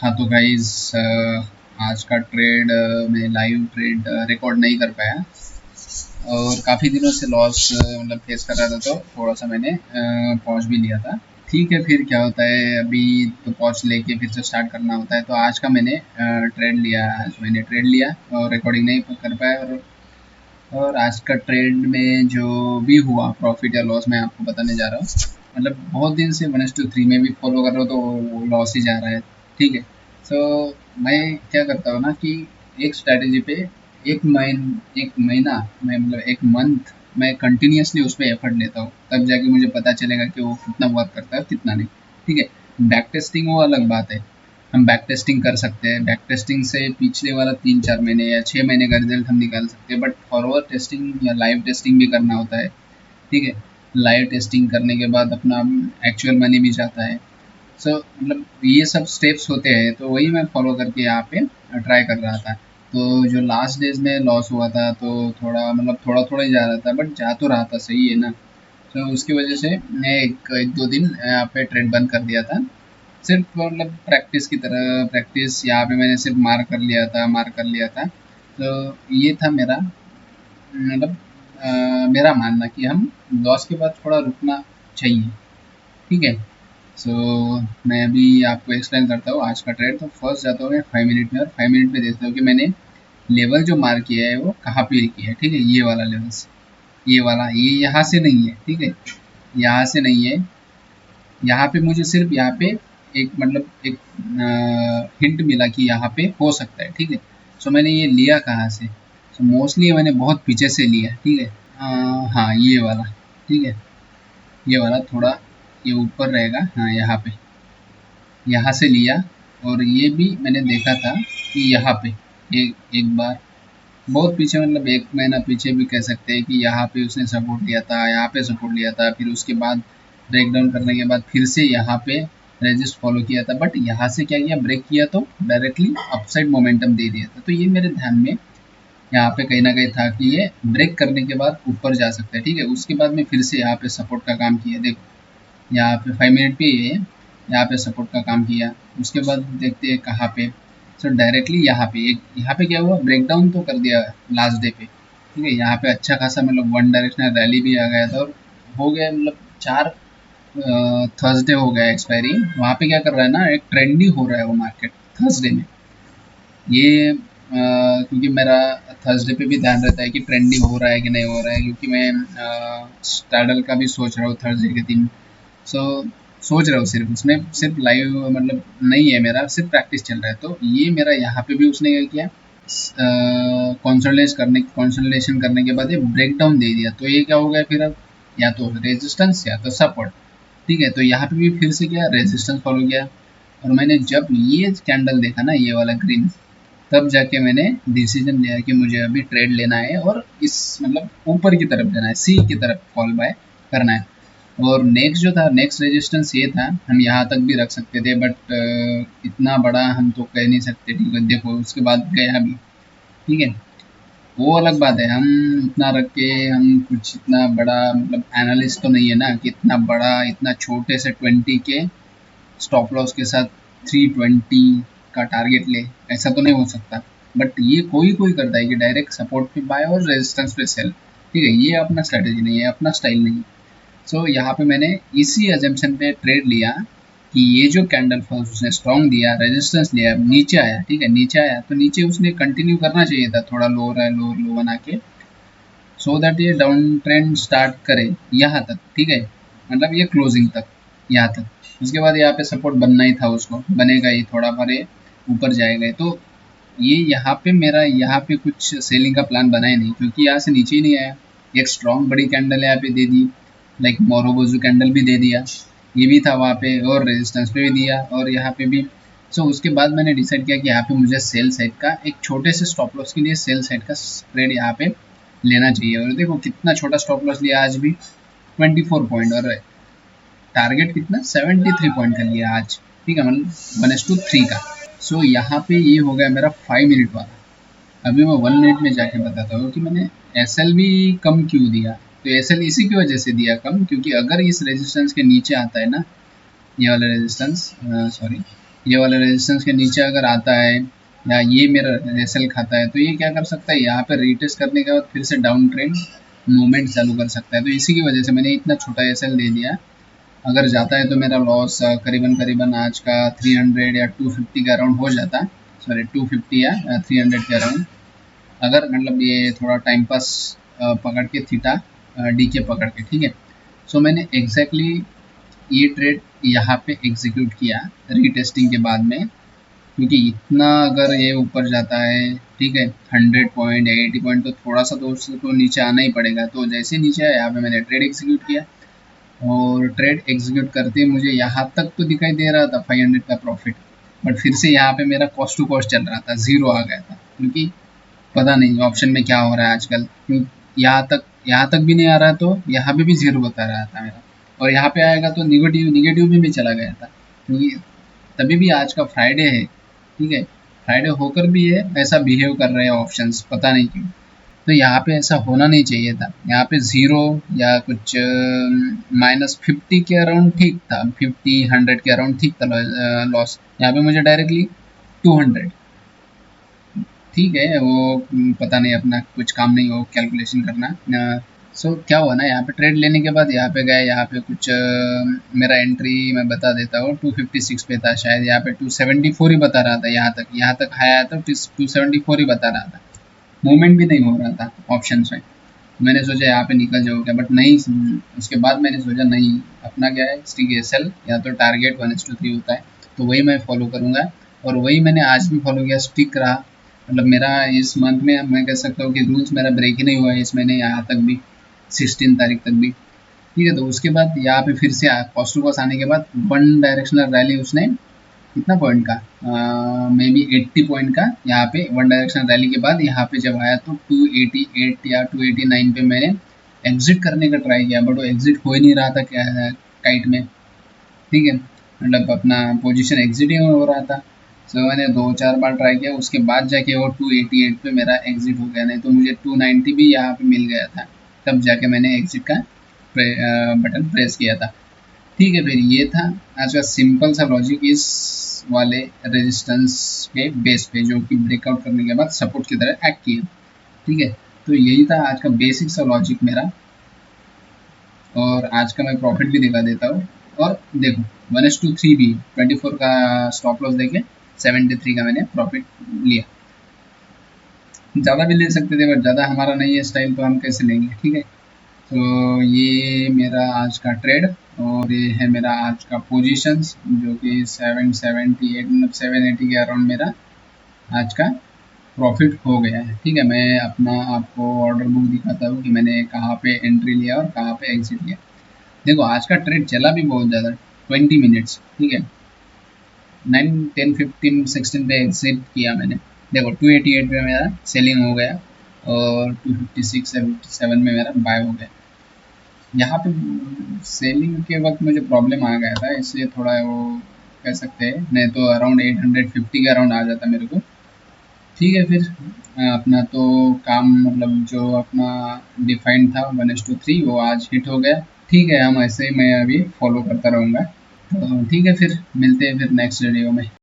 हाँ तो गाइज, आज का ट्रेड मैं लाइव ट्रेड रिकॉर्ड नहीं कर पाया और काफ़ी दिनों से लॉस मतलब फेस कर रहा था, तो थोड़ा सा मैंने पॉज भी लिया था। ठीक है, फिर क्या होता है, अभी तो पॉज लेके फिर से स्टार्ट करना होता है। तो आज का मैंने ट्रेड लिया, आज मैंने ट्रेड लिया और रिकॉर्डिंग नहीं कर पाया। और आज का ट्रेड में जो भी हुआ प्रॉफिट या लॉस मैं आपको बताने जा रहा हूँ। मतलब बहुत दिन से 1:3 में भी फॉलो कर रहा हूँ तो लॉस ही जा रहा है। ठीक है, तो मैं क्या करता हूँ ना कि एक स्ट्रैटेजी पे एक महीना मैं मतलब एक मंथ मैं कंटिन्यूसली उस पर एफर्ट लेता हूँ, तब जाके मुझे पता चलेगा कि वो कितना वर्क करता है और कितना नहीं। ठीक है, बैक टेस्टिंग वो अलग बात है, हम बैक टेस्टिंग कर सकते हैं। बैक टेस्टिंग से पिछले वाला 3-4 महीने या 6 महीने का रिजल्ट हम निकाल सकते हैं, बट फॉरवर्ड टेस्टिंग या लाइव टेस्टिंग भी करना होता है। ठीक है, लाइव टेस्टिंग करने के बाद अपना एक्चुअल मनी भी जाता है। सो मतलब ये सब स्टेप्स होते हैं, तो वही मैं फॉलो करके यहाँ पे ट्राई कर रहा था। तो जो लास्ट डेज में लॉस हुआ था तो थोड़ा मतलब थोड़ा थोड़ा ही जा रहा था, बट जा तो रहा था, सही है ना। तो उसकी वजह से मैं एक दो दिन यहाँ पे ट्रेड बंद कर दिया था। सिर्फ मतलब प्रैक्टिस की तरह, प्रैक्टिस यहाँ पे मैंने सिर्फ मार कर लिया था। तो ये था मेरा मतलब मेरा मानना कि हम लॉस के बाद थोड़ा रुकना चाहिए। ठीक है, सो मैं अभी आपको एक्सप्लेन करता हूँ आज का ट्रेड। तो फर्स्ट जाता हूँ मैं 5 मिनट में, और 5 मिनट में देखता हूँ कि मैंने लेवल जो मार्क किया है वो कहाँ पे किया है। ठीक है, ये वाला लेवल, ये वाला, ये यहाँ से नहीं है। ठीक है, यहाँ से नहीं है, यहाँ पे मुझे सिर्फ यहाँ पे एक मतलब एक हिंट मिला कि यहाँ पे हो सकता है। ठीक है, सो मैंने ये लिया कहाँ से, सो मोस्टली मैंने बहुत पीछे से लिया। ठीक है, हाँ ये वाला। ठीक है, ये वाला थोड़ा ये ऊपर रहेगा, हाँ यहाँ पे, यहाँ से लिया। और ये भी मैंने देखा था कि यहाँ पे एक बार बहुत पीछे, मतलब एक महीना पीछे भी कह सकते हैं कि यहाँ पे उसने सपोर्ट लिया था, यहाँ पे सपोर्ट लिया था, फिर उसके बाद ब्रेक डाउन करने के बाद फिर से यहाँ पे रेजिस्ट फॉलो किया था। बट यहाँ से क्या किया, ब्रेक किया तो डायरेक्टली अपसाइड मोमेंटम दे दिया था। तो ये मेरे ध्यान में यहाँ पे कहीं ना कहीं था कि ये ब्रेक करने के बाद ऊपर जा सकता है। ठीक है, उसके बाद में फिर से यहाँ पे सपोर्ट का काम किया, देखो यहाँ पे 5 मिनट पे ये यहाँ पे सपोर्ट का काम किया। उसके बाद देखते हैं कहाँ पे, सो डायरेक्टली यहाँ पे एक, यहाँ पे क्या हुआ, ब्रेक डाउन तो कर दिया लास्ट डे पे। ठीक है, यहाँ पे अच्छा खासा मतलब वन डायरेक्शनल रैली भी आ गया था, और हो गया मतलब 4 थर्सडे हो गया एक्सपायरी। वहाँ पे क्या कर रहा है ना, एक ट्रेंडी हो रहा है वो मार्केट थर्सडे में। ये क्योंकि मेरा थर्सडे पे भी ध्यान रहता है कि ट्रेंडिंग हो रहा है कि नहीं हो रहा है, क्योंकि मैं स्टाडल का भी सोच रहा हूँ थर्सडे के दिन। सो सोच रहा हूँ, सिर्फ उसमें सिर्फ लाइव मतलब नहीं है मेरा, सिर्फ प्रैक्टिस चल रहा है। तो ये मेरा यहाँ पे भी उसने क्या किया, कंसोलिडेशन करने के बाद ये ब्रेक डाउन दे दिया। तो ये क्या हो गया फिर, अब या तो रेजिस्टेंस या तो सपोर्ट। ठीक है, तो यहाँ पे भी फिर से क्या, रेजिस्टेंस फॉलो किया। और मैंने जब ये कैंडल देखा ना, ये वाला ग्रीन, तब जाके मैंने डिसीजन लिया कि मुझे अभी ट्रेड लेना है और इस मतलब ऊपर की तरफ जाना है, सी की तरफ फॉल बाय करना है। और नेक्स्ट जो था, नेक्स्ट रेजिस्टेंस ये था, हम यहाँ तक भी रख सकते थे, बट इतना बड़ा हम तो कह नहीं सकते। ठीक है, देखो उसके बाद गया भी। ठीक है, वो अलग बात है, हम इतना रख के हम कुछ इतना बड़ा मतलब एनालिस्ट तो नहीं है ना कि इतना बड़ा, इतना छोटे से 20 के स्टॉप लॉस के साथ 320 का टारगेट ले, ऐसा तो नहीं हो सकता। बट ये कोई कोई करता है कि डायरेक्ट सपोर्ट पे बाय और रेजिस्टेंस पे सेल। ठीक है, ये अपना स्ट्रेटेजी नहीं है, अपना स्टाइल नहीं है। सो यहाँ पे मैंने इसी एजम्पशन पे ट्रेड लिया कि ये जो कैंडल फर्स्ट उसने स्ट्रॉन्ग दिया, रेजिस्टेंस लिया, नीचे आया। ठीक है, नीचे आया तो नीचे उसने कंटिन्यू करना चाहिए था, थोड़ा लोअर है, लोअर लो बना के, सो दैट ये डाउन ट्रेंड स्टार्ट करे यहाँ तक। ठीक है, मतलब ये क्लोजिंग तक, यहाँ तक। उसके बाद यहाँ पे सपोर्ट बनना ही था, उसको बनेगा ही, थोड़ा बार ऊपर जाएगा। तो ये यहाँ पे मेरा यहाँ पे कुछ सेलिंग का प्लान बना ही नहीं, क्योंकि यहाँ से नीचे ही नहीं आया। एक स्ट्रॉन्ग बड़ी कैंडल यहाँ पे दे दी, लाइक मोरोबोजू कैंडल भी दे दिया, ये भी था वहाँ पे, और रेजिस्टेंस पे भी दिया, और यहाँ पे भी। सो उसके बाद मैंने डिसाइड किया कि यहाँ पे मुझे सेल साइड का एक छोटे से स्टॉप लॉस के लिए सेल साइड का ट्रेड यहाँ पे लेना चाहिए। और देखो कितना छोटा स्टॉप लॉस लिया आज भी, 24 पॉइंट, और टारगेट कितना 73 पॉइंट का लिया आज। ठीक है, मतलब 1:3 का। सो यहाँ पे ये हो गया मेरा 5 मिनट वाला। अभी मैं 1 मिनट में जाके बताता हूँ कि मैंने एस एल भी कम क्यों दिया। तो एस एल इसी की वजह से दिया कम, क्योंकि अगर इस रेजिस्टेंस के नीचे आता है ना, ये वाला रेजिस्टेंस, सॉरी, ये वाले रेजिस्टेंस के नीचे अगर आता है या ये मेरा एसएल खाता है तो ये क्या कर सकता है, यहाँ पे रीटेस्ट करने के बाद फिर से डाउन ट्रेंड मूवमेंट चालू कर सकता है। तो इसी की वजह से मैंने इतना छोटा एसएल दे दिया। अगर जाता है तो मेरा लॉस करीबन करीबन आज का 300 या 250 के अराउंड हो जाता, सॉरी 250 या 300 के अराउंड। अगर मतलब ये थोड़ा टाइम पास पकड़ के थीटा डी के पकड़ के, ठीक है। सो मैंने एग्जैक्टली ये ट्रेड यहाँ पे एग्जीक्यूट किया रीटेस्टिंग के बाद में, क्योंकि इतना अगर ये ऊपर जाता है, ठीक है, 100 पॉइंट या 80 पॉइंट, तो थोड़ा सा तो उसको तो नीचे आना ही पड़ेगा। तो जैसे नीचे आया यहाँ पे मैंने ट्रेड एग्जीक्यूट किया, और ट्रेड एग्जीक्यूट करते मुझे यहाँ तक तो दिखाई दे रहा था 500 का प्रॉफिट, बट फिर से यहाँ पे मेरा कॉस्ट टू कॉस्ट चल रहा था, जीरो आ गया था। क्योंकि पता नहीं ऑप्शन में क्या हो रहा है आजकल, यहाँ तक भी नहीं आ रहा, तो यहाँ पे भी जीरो बता रहा था मेरा, और यहाँ पे आएगा तो निगेटिव निगेटिव में भी चला गया था। क्योंकि तभी भी आज का फ्राइडे है, ठीक है, फ्राइडे होकर भी ये ऐसा बिहेव कर रहे हैं ऑप्शंस, पता नहीं क्यों। तो यहाँ पे ऐसा होना नहीं चाहिए था, यहाँ पे ज़ीरो या कुछ -50 के अराउंड ठीक था, 50-100 के अराउंड ठीक था लॉस। यहाँ पे मुझे डायरेक्टली 200, ठीक है वो पता नहीं, अपना कुछ काम नहीं हो कैलकुलेशन करना। सो क्या हुआ ना, यहाँ पे ट्रेड लेने के बाद यहाँ पे गए, यहाँ पे कुछ मेरा एंट्री मैं बता देता हूँ, 256 पे था शायद, यहाँ पे 274 ही बता रहा था, यहाँ तक आया तो 274 ही बता रहा था, मूवमेंट भी नहीं हो रहा था ऑप्शन में। मैंने सोचा यहाँ पे निकल जाओगे, बट नहीं। उसके बाद मैंने सोचा नहीं, अपना क्या है, स्टिक एसएल या तो टारगेट 1:3 होता है, तो वही मैं फॉलो करूँगा, और वही मैंने आज भी फॉलो किया, स्टिक रहा। मतलब मेरा इस मंथ में मैं कह सकता हूँ कि रूल्स मेरा ब्रेक ही नहीं हुआ है इस महीने, यहाँ तक भी 16 तारीख तक भी, ठीक है। तो उसके बाद यहाँ पे फिर से कॉस्ट टू कॉस्ट आने के बाद वन डायरेक्शनल रैली उसने कितना पॉइंट का, मे बी 80 पॉइंट का, यहाँ पे वन डायरेक्शन रैली के बाद यहाँ पे जब आया तो 288 या 289 पे मैंने एग्जिट करने का ट्राई किया, बट वो एग्जिट हो ही नहीं रहा था क्या है काइट में, ठीक है, मतलब अपना पोजीशन एग्जिट ही हो रहा था। सो मैंने 2-4 बार ट्राई किया, उसके बाद जाके वो 288 पे मेरा एग्जिट हो गया, नहीं तो मुझे 290 भी यहाँ पे मिल गया था, तब जाके मैंने एग्जिट का बटन प्रेस किया था, ठीक है। फिर ये था आज का सिंपल सा लॉजिक इस वाले रेजिस्टेंस के बेस पे, जो कि ब्रेकआउट करने के बाद सपोर्ट की तरह एक्ट किया, ठीक है। तो यही था आज का बेसिक सा लॉजिक मेरा, और आज का मैं प्रॉफिट भी दिखा देता हूँ। और देखो 1:3 भी 24 का स्टॉप लॉस देके 73 का मैंने प्रॉफिट लिया। ज़्यादा भी ले सकते थे, बट ज़्यादा हमारा नहीं है स्टाइल, तो हम कैसे लेंगे, ठीक है। तो ये मेरा आज का ट्रेड, और ये है मेरा आज का पोजीशंस, जो कि 778 मतलब 780 के अराउंड मेरा आज का प्रॉफिट हो गया है, ठीक है। मैं अपना आपको ऑर्डर बुक दिखाता हूँ कि मैंने कहाँ पे एंट्री लिया और कहाँ पे एग्जिट लिया। देखो आज का ट्रेड चला भी बहुत ज़्यादा, 20 मिनट्स, ठीक है, 9, 10, 15, 16 पे एग्जिट किया मैंने। देखो 288 पे मेरा सेलिंग हो गया, और 256 या 57 में मेरा बाय हो गया। यहाँ पे सेलिंग के वक्त मुझे प्रॉब्लम आ गया था, इसलिए थोड़ा वो कह सकते हैं, नहीं तो अराउंड 850 के अराउंड आ जाता मेरे को, ठीक है। फिर अपना तो काम मतलब जो अपना डिफाइंड था 1:3 वो आज हिट हो गया, ठीक है। हम ऐसे ही मैं अभी फॉलो करता रहूँगा, तो ठीक है, फिर मिलते हैं फिर नेक्स्ट वीडियो में।